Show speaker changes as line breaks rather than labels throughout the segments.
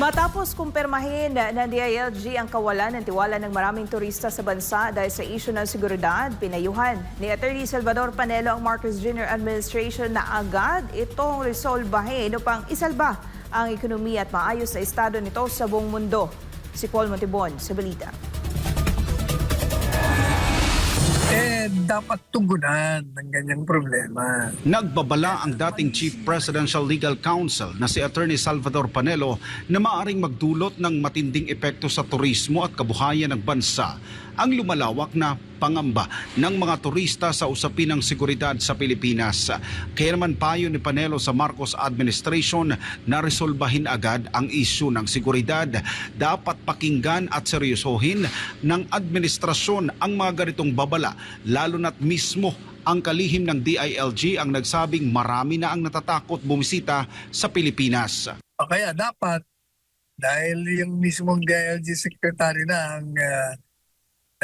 Matapos kumpirmahin ng DILG ang kawalan ng tiwala ng maraming turista sa bansa dahil sa isyu ng seguridad, pinayuhan ni Atty. Salvador Panelo ang Marcos Jr. Administration na agad itong resolbahin upang isalba ang ekonomiya at maayos sa estado nito sa buong mundo. Si Paul Montibon sa balita.
Dapat tugunan ng ganyang problema.
Nagbabala ang dating Chief Presidential Legal Counsel na si Atty. Salvador Panelo na maaaring magdulot ng matinding epekto sa turismo at kabuhayan ng bansa ang lumalawak na pangamba ng mga turista sa usapin ng seguridad sa Pilipinas. Kaya naman payo ni Panelo sa Marcos Administration na resolbahin agad ang isyu ng seguridad. Dapat pakinggan at seryosohin ng administrasyon ang mga ganitong babala, lalo na't mismo ang kalihim ng DILG ang nagsabing marami na ang natatakot bumisita sa Pilipinas.
Kaya dapat, dahil yung mismong DILG Secretary na ang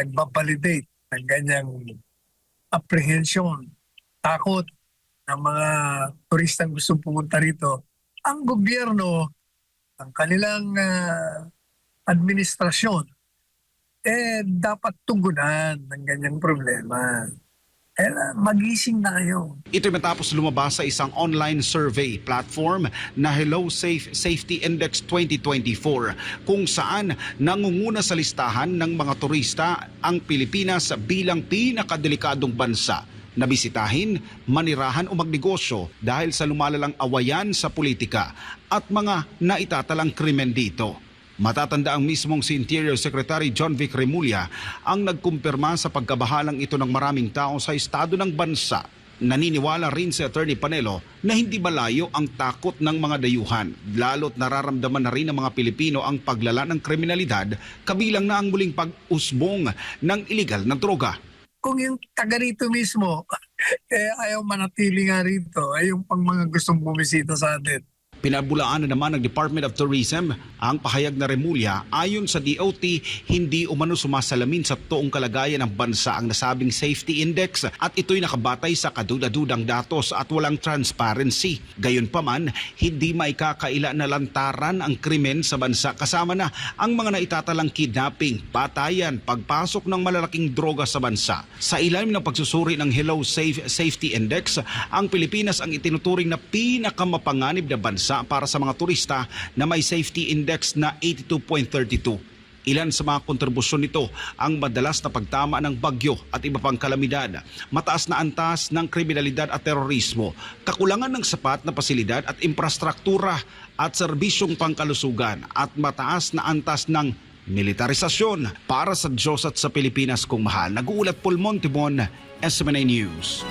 nagbabalidate ng ganyang apprehension, takot ng mga turistang gustong pumunta rito, ang gobyerno, ang kanilang administrasyon, dapat tugunan ng ganyang problema. Magising na kayo.
Ito matapos lumabas sa isang online survey platform na Hello Safe Safety Index 2024 kung saan nangunguna sa listahan ng mga turista ang Pilipinas bilang pinakadelikadong bansa na bisitahin, manirahan o magnegosyo dahil sa lumalalang awayan sa politika at mga naitatalang krimen dito. Matatanda ang mismong si Interior Secretary John Vic Remulla ang nagkumpirma sa pagkabahalang ito ng maraming tao sa estado ng bansa. Naniniwala rin si Atty. Panelo na hindi malayo ang takot ng mga dayuhan, lalo't nararamdaman na rin ng mga Pilipino ang paglala ng kriminalidad, kabilang na ang muling pag-usbong ng iligal na droga.
Kung yung taga rito mismo, ayaw manatili nga rito, ay yung pang mga gustong bumisita sa atin.
Pinabulaan na naman ng Department of Tourism ang pahayag na Remulla. Ayon sa DOT, hindi umano sumasalamin sa toong kalagayan ng bansa ang nasabing safety index at ito'y nakabatay sa kadudadudang datos at walang transparency. Gayunpaman, hindi maikakaila na lantaran ang krimen sa bansa kasama na ang mga naitatalang kidnapping, patayan, pagpasok ng malalaking droga sa bansa. Sa ilalim ng pagsusuri ng Hello Safe Safety Index, ang Pilipinas ang itinuturing na pinakamapanganib na bansa para sa mga turista na may safety index na 82.32. Ilan sa mga kontribusyon nito ang madalas na pagtama ng bagyo at iba pang kalamidad, mataas na antas ng kriminalidad at terorismo, kakulangan ng sapat na pasilidad at infrastruktura at serbisyong pangkalusugan at mataas na antas ng militarisasyon. Para sa Diyos at sa Pilipinas kung mahal, nag-uulat Paul Montibon, SMNA News.